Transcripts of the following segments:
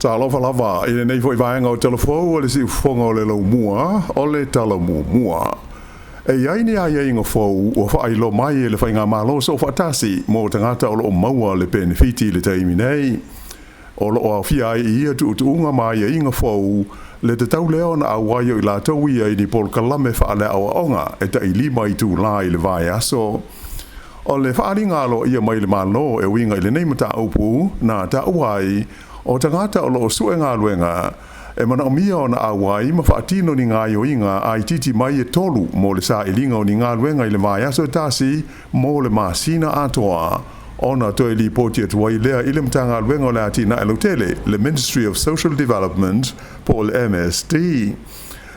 Tala Fou in nei foi vaenga o Tala Fou o le si fonga o le laumua o le tala mua. E iai ni ai inga fou o whaai lo mai le whainga malo so whaatasi mo tangata o lo maua le benefiti le taimi nei. O lo o awhia ai ia tu unga mai inga fou le te tau leo na awaio i la tau ia i ni pol kalame whaale awa onga e ta i lima i tu lai le vai aso. O le whaari ngalo ia mai le malo e winga i le neimata upu na ta uai o tangata o lo sue ngā luenga, e mana o mia o na awai ma whaatino ni ngā yoinga ai titi mai e tolu mo le sa ilinga o ni ngā luenga i le vai aso tasi mo le masina atoa. O na toi li poti atuai lea i le mta ngā luenga o le ati na elotele, le Ministry of Social Development po le MSD.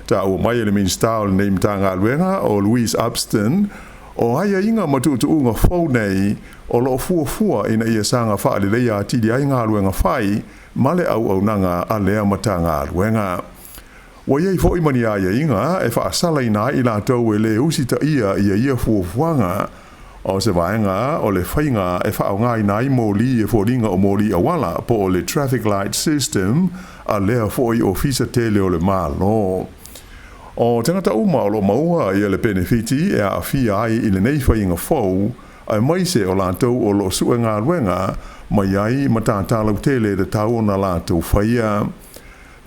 Ta ua mai le minstao le mta ngā luenga o Louise Upston, o haia inga matutu unga fau nei o lo fua ina ia sanga whaale leia atidi ai ngā luenga whai male au nanga a lea mata ngā luenga. Wa iei fo imani aia inga e whaasala ina i la tau e le usita ia fuafuanga o se vaenga o le whainga e whao ngā ina i mōli e fōringa o mōli awala po o le traffic light system a lea fo i ofisa tele o le mālo. O tangata uma o lo maua ia le benefiti e a awhia ai i le nei whainga fau, ai maise o lātou o lo sue ngā ruenga, mai ai ma tātālau tele le tau o na lātou whaia.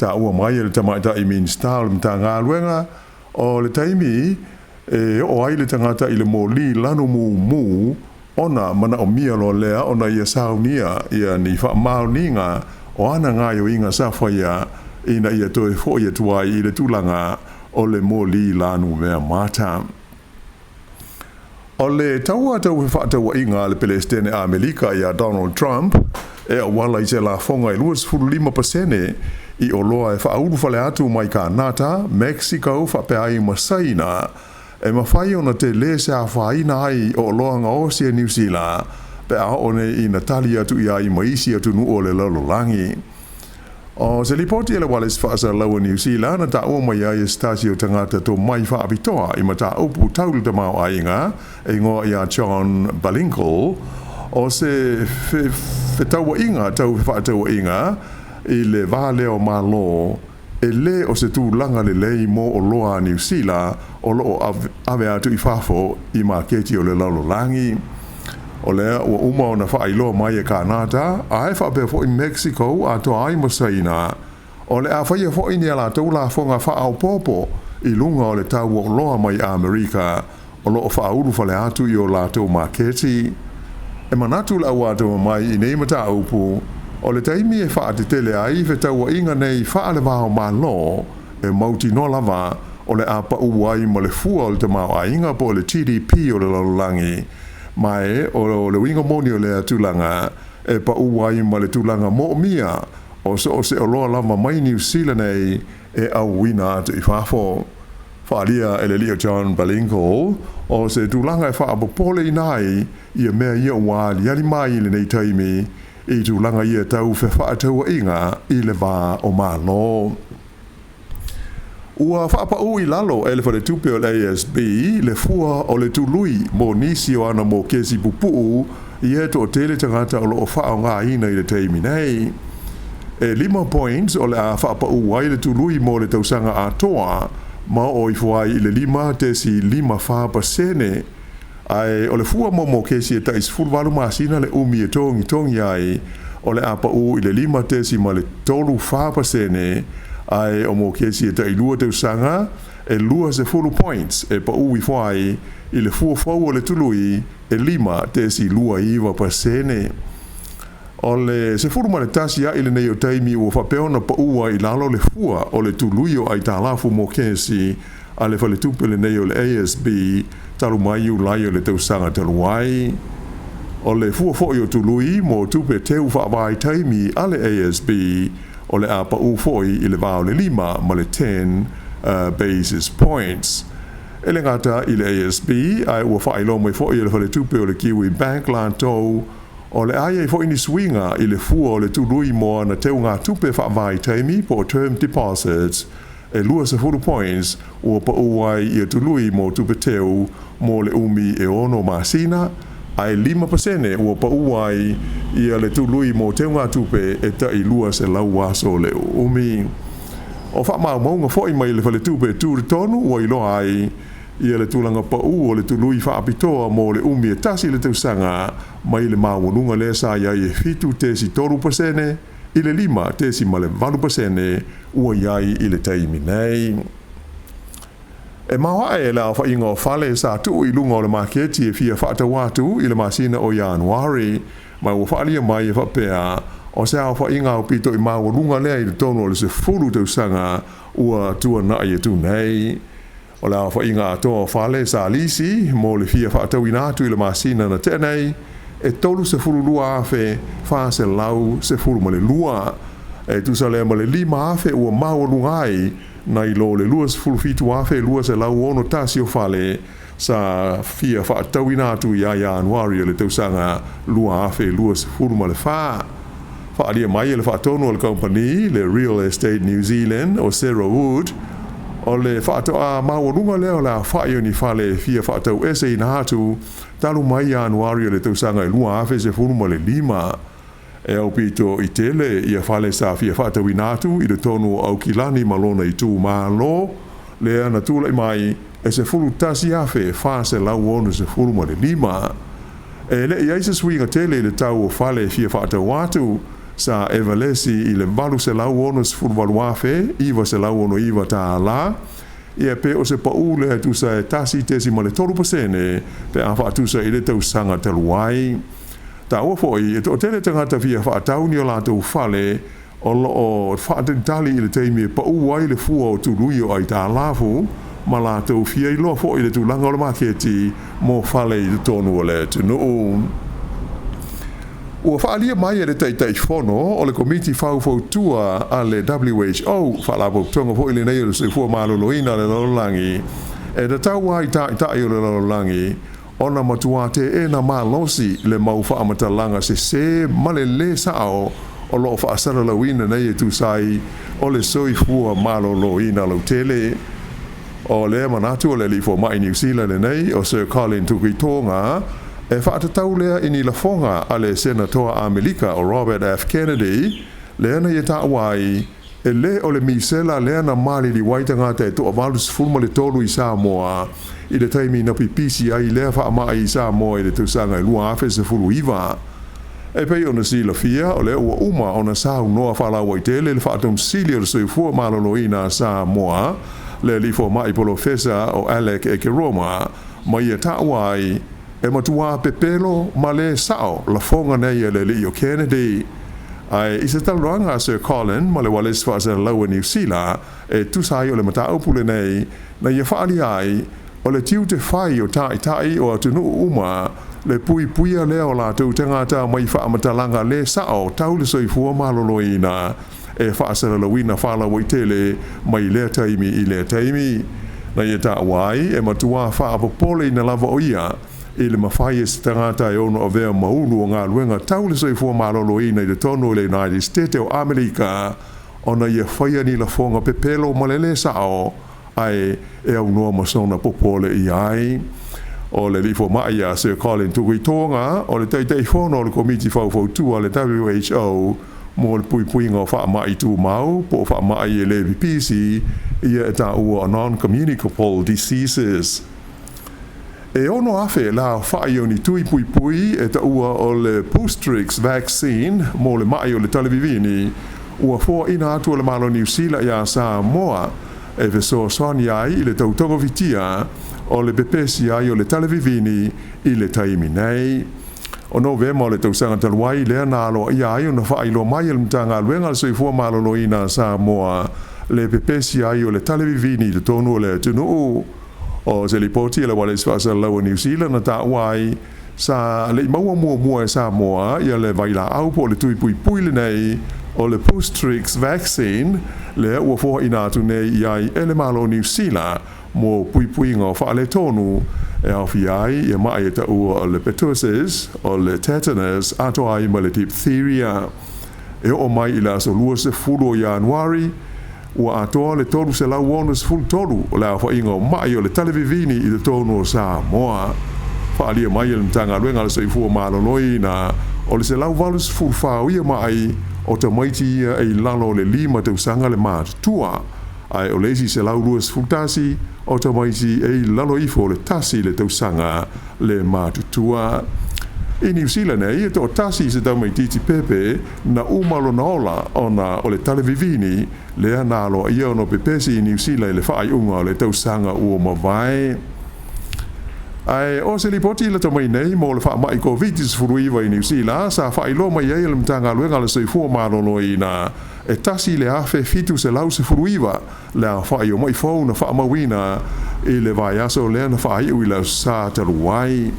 Tā ua mai le tamaita i minstau le mta ngā ruenga, o le taimi e o ai le tangata i le mōli lano mu, ona mana o mia lo lea ona ia saunia ia ni whaamauninga o ana ngā yo inga sa whaia ina ia toe fo ia tuai i le tūlanga o le mōli lanu mea mata. O le taua tau he whaataua inga le Palestine a Amerika i a Donald Trump, e a wala i se la fonga i 25% i o loa e whauru whale atu mai ka nata, Mexico whapea i Masaina, e mawhai ona te le se a whaina ai o loa nga Osia New Zealand, pe a one i Natalia tu ia i maisi atu nu o le lalolangi. O se lipoti ele wale sfasa laua New Zealand na ta o mai ai stasio tangata to mai whaapitoa i mata upu taulu ta mau ainga e ngoa ia John Balinkle o se whetaua inga tau whaataua inga i le vale o malo e le o se tūlanga le lei mo o loa New Zealand o lo ave atu i whafo i ma keti o le lalolangi. O lea ua uma o na whaailoa mai e kānata, a e whapea fo i Mexico a toa ai Masaina. O le a whaia fo i ni ala tau la fonga whaau popo i lunga o le tau o loa mai a Amerika, o lo o whauru whale atu i o la tau maketi. E manatu la ua mai i nei mata upu, o le taimi e whaate tele ai fe tau inga nei whaale waho ma lo, e mauti no lava, o le a pa uai ma le fua o le tamau a inga po le TDP o le lalulangi. Mai o le winga moni o le atulanga e pa uai ma le tulanga mo mia o se o loa lama mai New Zealand e au wina atu i whafo. Whaalia e le lia John Balinkle o se tulanga e whaapopole i nai i a mea ia ua liali mai le nei taimi i tulanga ia tau fe whaataua inga i le wā o malo. Ua whaapau i lalo e le whare tupe o le ASB le fua o le tului mo nisi o ana mo kesi pupuu i eto o tele tangata o lo o whao ngā ina i le teimi nei. E 5 points o le a whaapau ai le tului mo le tausanga a toa ma o i fuai i le 5 tesi 5%. Ai o le fua mo kesi e tais fulwalu masina le umi e tongi ai o le a pau i le 5 tesi ma le tolu 5%. Ai o mo kesi e tai lua tau sanga e lua se fulu points e pa ui whai i le fuafau o le tului e 5 tesi lua iwa pasene. O le se fulu ma le tasi a ile nei o taimi ua whapeona pa ua i lalo le fua o le tului o ai Tala Fou mo kesi a le whale tupele nei o le ASB talu mai u lai o le tau sanga talu ai. O le fuafau o tului mo tupe teu whaavai taimi a le ASB o le apa u foi i le vao le 5 ma le 10 basis points. E le ngata i le ASB ai ua whailo mai foi i le whale tupe o le Kiwi Bank lantou o le aia i foi ni swinga i le fua o le tului moa na teu ngā tupe whaavai taimi po term deposits e lua se fulu points ua pa uai i a tului mo tupe teu mo le umi e ono masina ai 5% ua pau ai ia le tului mo te ngā tupe e ta i lua se lau aso le umi. O wha maunga fo i mai le whale tupe tūri tonu ua i loa ai ia le tūlanga pau o le tului wha apitoa mo le umi e tasi le tausanga mai le maunga le sa ia e fitu tesi 3% i le 5 tesi ma le 4% ua iai i le taimi nei. E maua e la wha inga o whale sa tu i lunga o le maketi e fia whaata watu i le masina o Januari mai ua whaalia mai e whapea o se au wha inga o pito i maua lunga lea i le tono o le se fulu tausanga ua tua nai e tu nei. O la wha inga atoa whale sa lisi mo le fia whaata winatu i le masina na tenei e tolu se fulu lua afe wha se lau se fulu ma le lua e tu sa lea ma le 5 afe ua maua lungai na i lo le lua se fulu fitu afe lua se lau ono tasi o whale sa fia whaatawina atu i a Januari le tausanga lua afe lua se fulu ma le wha. Whaalia mai le whaatono le company le Real Estate New Zealand o Sarah Wood o le whaatoa maua leo la whaio ni whale fia whaatau ese i nahatu talu mai Januari le tausanga i lua afe se fulu ma le 5. E au pito i tele i a whale sa fia whaatawina atu i le tonu au kilani malona i tū malo le ana tūla i mai e se fulu tasi afe wha se lau ono se fulu ma le 5. E le i aise swinga tele i le tau o whale fia whaatau atu sa evalesi i le malu se lau ono se fulu malu afe iwa se lau ono iwa ta la i a pe o se pau le atu sa e tasi tesi ma le 3% pe a whaatusa i le tau sanga taluai. Ta ua foi, e o tele tangata fia whaatau ni o lātou whale o whaatentali i le teimi e pau wai le fua o tului o ai Tala Fou ma lātou fia i loa foi le tūlanga o le maketi mo whale i le tonu o le tunu. Ua whaalia mai e le taitai whono o le komiti whau tua a le WHO whalapau tonga foi le nei o le sefua maloloina le lololangi e da tau ai tai o le lololangi ona matuate e na malosi le mau whaamatalaga se malele sao o loo whaasara lauina nei e tūsai o le soifua maloloina lau tele. O le manatu o le lifo mai New Zealand nei o Sir Colin Tukitonga e whaatatau lea ini la fonga a le senatoa Amerika o Robert F. Kennedy le ana i tāwai e le o le misela le ana mali li waitanga te to avalus fulma le tolu i Sāmoa i le taimi na pipisi ai lea whaama i Sāmoa i le tausanga i lua afe se fulu iwa. E pei ona si la fia o le ua uma ona sāu noa whalawa i tele le whaatum sili o le soifua maloloina Sāmoa le lifo mai profesa o Alec Ekeroma mai e tāwai e matua pepelo ma le sao la fonga nei e le li o Kennedy. Ai i se tauranga Sir Colin ma le wales whaasara lau New Zealand e tusai o le mataupule nei na ia whaali ai o le tiu te whai o tai o atunu uma le puia leo la tau tangata mai whaamatalanga le sao tau le soifua maloloina e whaasara lauina whala waitele mai le taimi i le taimi. Na ia ta wai e matua whaapopole na lava o ia i le mawhai e se tangata e ono o vea maulu o ngā luenga tau le soifua maloloina i le tono le United States o Amerika ona ia whaia ni la fonga pepelo malele sao ai e au noa masona popole i ai. O le lifo mai a Sir Colin Tukitonga o le taitai whono o le komiti whau tua le WHO mo le puinga o wha mai tu mau po wha mai e le vipisi ia e ta ua non-communicable diseases. E ono afe la whai o ni tui pui e ta ua o le Boostrix vaccine mo le mai o le talevivini ua fua ina atu o le malo New Zealand ia Sāmoa e veso soani ai i le tautongo vitia o le pepesi ai o le talevivini i le taimi nei. O novema o le tausanga taluai lea na alo ia ai o na whailo mai el mtanga luenga le soifua maloloina Sāmoa le pepesi ai o le talevivini le tonu o le tunu o se lipoti e le wale swasa lau New Zealand na ta wai sa le maua mua e Sāmoa ia le vaila au po le tui pui le nei o le Boostrix vaccine le ua fua ina atu nei iai ele malo New Zealand mo pui ngā whaale tonu e awhi ai e mai e ta ua o le pertussis o le tetanus ato ai ma le diphtheria e o mai i la so lua se fulu o Januari ua atoa le tolu se lau ono se fulu tolu o le awha inga o mai o le talevivini i le tonu o Sāmoa whaalia mai le mtanga luenga le soifua maloloi na o le se lau valus fulfau ia mai o te maiti ia e lalo le lima tausanga le mātua ai o leisi se lau luas fultasi o te maiti e lalo ifo le tasi le tausanga le mātutua. I New Zealand ia to tasi se tau mai titi pepe na umalo na ola ona o le talevivini le analo ia no pepesi i New Zealand le whaai unga le tausanga ua mawai. Ai o se lipoti le to mai nei mo le wha mai COVID-19 furuiva i New Zealand sa whaai lo mai ia le mtanga luenga le soifua marolo i na e tasi le afe fitu se lau se furuiva le a whaai o mai fau na wha mawina i le vai aso le na whaai ui la sa taluai.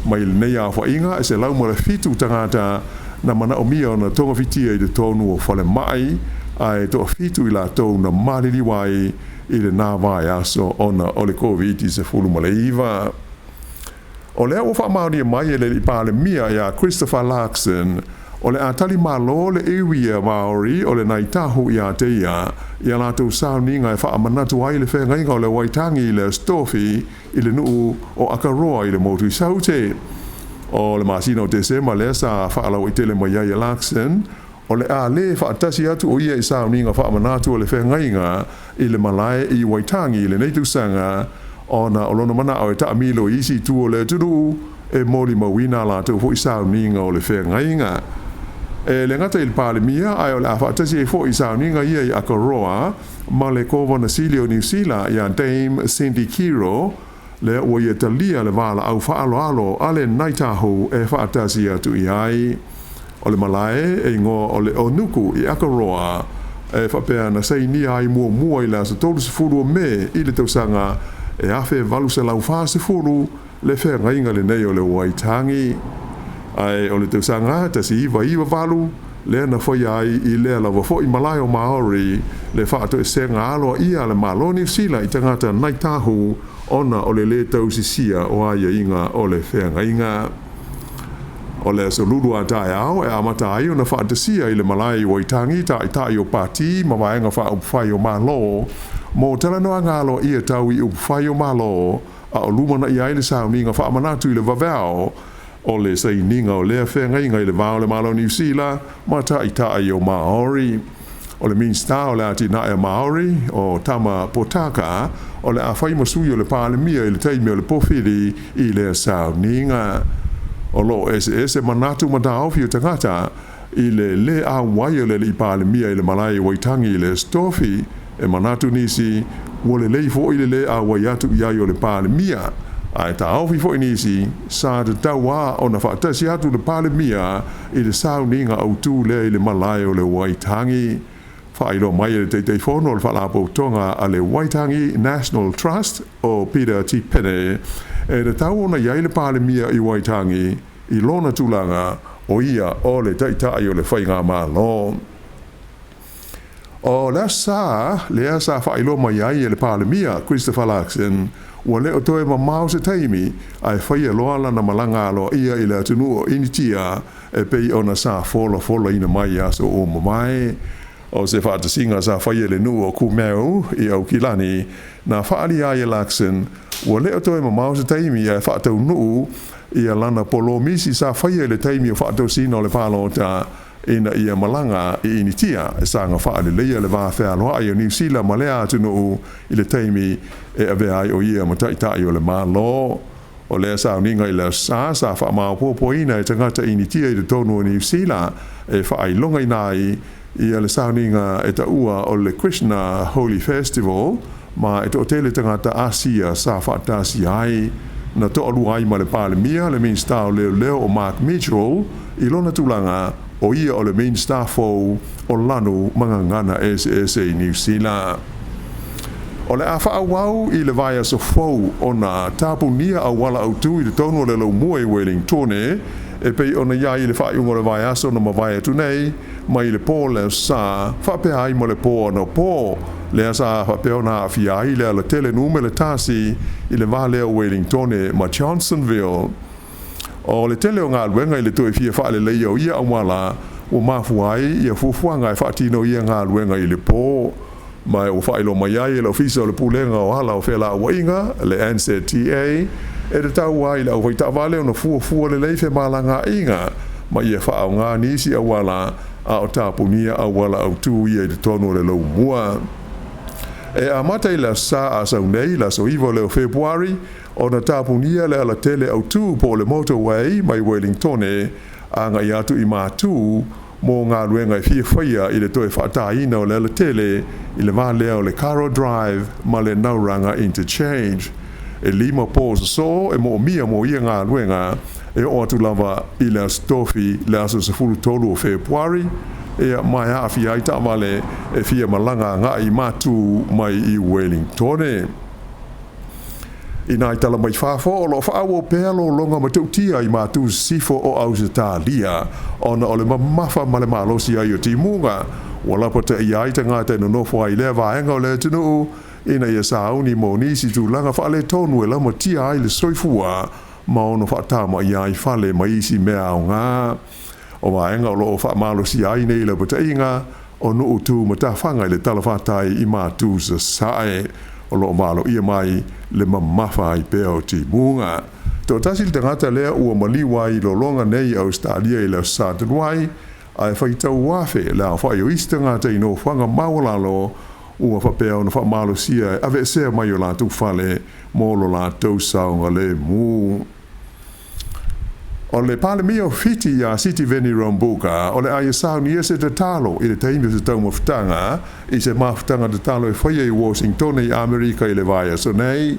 Mai le nei a whainga e se lau mara fitu tangata na mana o mia o na tonga fitia i le tonu o whale mai ai to fitu i la tau na mariri wai i le nā vai aso ona o le COVID se fulu maleiva. O lea o wha mauri mai e le li pāle mia ia Christopher Larkson o le atali malo le ewia Maori o le naitahu i a teia ia lātou sauninga e wha amanatu ai le whengainga o le waitangi i le stofi i le nuu o Akaroa i le motu i saute. O le masina o Desema le sa wha alau i tele mai ia Larkson o le a le wha atasi atu o ia i sauninga wha amanatu o le whengainga i le malae i waitangi i le neitusanga ona o lona mana o e ta amilo isi tu o le turu e moli mawina lātou fo i sauninga o le whengainga. E le ngata il pāle mia ai o le awhaatasi e fo i sauninga ia i Akaroa ma le kova na Silio New Zealand ia Dame Cindy Kiro le ua ia talia le wala au whaalo alo ale naitahu e whaatasi atu i ai. O le malae e ngo o le onuku i Akaroa e whapea na sei ni ai mua i la sa tolu se furu me i le tausanga e afe valu se lau wha se furu le whengainga le nei o le waitangi. Ai o le tausanga ta si iwa valu le na foi ai i le lava foi malai o Maori le whaato e senga aloa ia le maloni sila i tangata naitahu ona o le tausisia o aia inga o le whengainga. O le solulu a tae au e amata ai o na whaatasia i le malai o itangi ta i tai o pati ma waenga wha upwhai o malo mo talanoa ngalo ia tau i upwhai o malo a o lumana i aile sauninga wha amanatu i le vavao o le sei ninga o lea whengainga i le vao le malo New Zealand ma ta i tai o Maori. O le minsta o le ati nae Maori o tama potaka o le a whai masui o le pāle mia i le teimi o le pofiri i le sauninga. O lo ese manatu mataofi o tangata i le a wai o le li pāle mia i le malai waitangi i le stofi e manatu nisi o le leifo i le a wai atu i ai o le pāle mia. Ai ta aufi fo inisi sa te taua o na whaatasi atu le pāle mia i le sauninga au tū le i le malai o le waitangi. Whairo mai e le teitei whono le whalapo tonga a le Waitangi National Trust o Peter T. Pene e le tau ona iai le pāle mia i Waitangi i lona tūlanga o ia o le taitai o le whainga malo. O lea sa whailo mai ai e le pāle mia Christopher Larkson ua leo toe ma mau se taimi ai whaia loala na malanga alo ia i le atunu o initia e pei ona sa fola ina mai aso o mamai. O se whaatasinga sa whaia le nu o kumeu i au kilani na whaali ai Larkson ua leo toe ma mau se taimi ai whaatau nuu i a lana polo misi sa whaia le taimi o whaatau sino le pālota ina ia malanga i initia e sanga whaale leia le whawhea loa i o New Zealand ma lea atu nuu i le taimi e ave ai o ia ma taitai o le malo. O lea sauninga i le sa wha maapopoina e tangata initia i le tonu o New Zealand e whaai longa i nai i le sauninga e ta ua o le Krishna Holy Festival ma e to tele tangata Asia sa whaatasi ai na to alu ai ma le pāle mia le main star leo o Mark Mitchell i lona tūlanga o ia o le main star fou o lanu mangangana SSA New Zealand. O le awha awau i le vai aso fou o na tapunia a wala autu i le tonu o le lau mua i Wellingtone e pei ona ia i le whai ungo le vai aso na mawai atu nei ma i le pō le sa whapea ai mo le pō na pō le asa whapea na awhia ai le ala tele nume le tasi i le vale o Wellingtone ma Johnsonville. O le tele o ngā luenga i le toi fia whaale leia o ia awala o mafu ai i a fufuanga i whaatino ia ngā luenga i le pō mai o whaelo mai ai le ofisa o le pūlenga o hala o whela o wainga le NZTA e te tau ai lau vai ta'awale o na fua le leife malanga inga ma ia wha ngā nisi awala a o tāpunia awala au tū ia i te tono le lau mua. E a mata i la sa a sau nei la so iwa leo Februari o na tāpunia le ala tele au tū po le motorway mai Wellington a ngai atu i mātū mō ngā ruenga i whia i le toe whaataina o le ala tele i le mālea o le Caro Drive ma le Nauranga Interchange. E lima pōsa so e mō mia mō ia ngā ruenga e o atu lava i le stofi le aso sa fulu tolu o Februari e mai a fi ai tamale e fia malanga ngā i mātū mai i Wellington. Ina i tala mai whāwha o lo whaawo pēlo longa matautia i mātū sifo o Ausitalia ona o le mamafa ma le malosi ai o timunga. Walapata i aita ngā te nonofo ai lea vaenga o le tunu ina ia sauni mo nisi tu langa whaale tonu e lama tia ai le soifua ma ono whaatama i ai whale ma isi mea o ngā. O vaenga o loo whaamalosi ai nei le pata inga o nuu tu matawhanga i le talawhatai i mātū sa sae. O loo malo ia mai le mamafa i pēa o timunga. Tō tasil te ngata lea ua maliwa i lolonga nei Australia i leo Sātanuai ai whaitau wafe le a whai o ista ngata i no whanga mawalalo ua whapea o na whamalosia ave sea mai o lātou whale mō lo lātou saunga le mū. O le palemi o fiti a City Veni Rambuka, o le aia sauni ese te talo i le taimi se tau mawhitanga, i se mawhitanga te talo e whaia i Washington i Amerika i le vaia. So nei,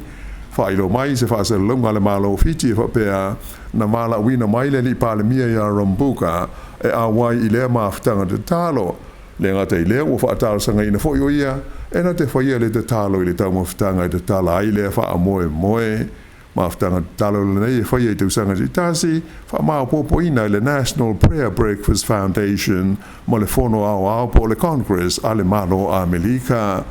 whailo mai se whaasa lunga le malo o fiti e whapea na mala wina mai le li palemi i a Rambuka e a wai i lea mawhitanga te talo. Le ngata i lea ua whaatalo sanga ina fwoi o ia, e na te whaia le te talo i le tau mawhitanga i te tala ai lea wha moe moe. Mawhitanga talo le nei e whaia i tausanga si tasi, wha maa popo ina le National Prayer Breakfast Foundation mo le whono au po le Congress a le malo a Melika.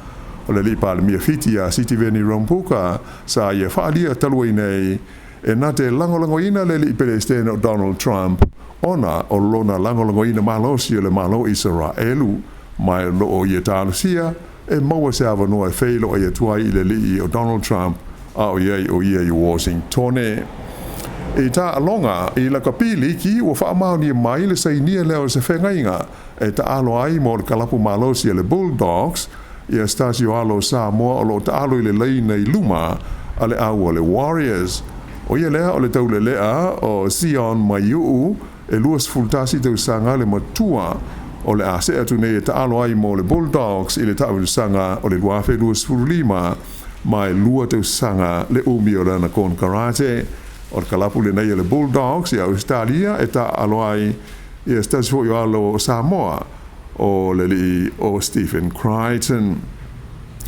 O le lipa le mia fiti a City Veni Rambuka sa ia whaalia talua nei e na te langolango ina le li pelestene o Donald Trump ona o lona langolango ina malosi o le malo Israelu mai lo o ia tālusia e maua se avanoa e whailo o ia tuai i le li o Donald Trump a o ia i Washington. E tā alonga i la kapili ki ua whaamauni mai le sainia leo se whengainga e ta alo ai mo le kalapu malosi le Bulldogs i a stasio alo Sāmoa o lo ta alo i le leina i luma a le au o le Warriors. O ia lea o le taule lea o Sion Maiuu e luas fultasi tau sanga le matua o le ase atu nei e ta alo ai mo le Bulldogs i le tau sanga o le luafe luas fululima mai lua tau sanga le umi o lana kon karate o le kalapu le nei le Bulldogs i Australia e ta aloai i a stasio i alo Sāmoa o le li o Stephen Crichton.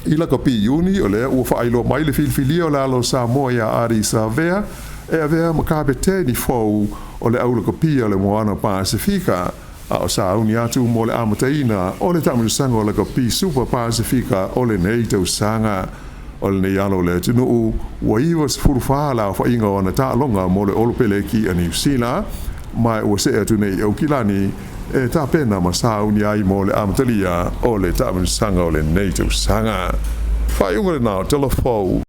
I la kapi iuni o le ua whailo mai le filfilia o le alo Sāmoa i a Ari Savea e a vea makapete ni fau o le aula kapi o le Moana Pasifika a o sauni atu mo le amataina o le tamusanga o le kapi Super Pasifika o le nei tau sanga o le nei alo le tunu ua iwa sifurufaa la wha inga o na ta longa mo le olopele ki a New Zealand mai ua se atu nei au kilani e ta pena ma sauni ai mo le amatalia o le tamusanga o le nei tau sanga. Whai unga le nao, Tala Fou.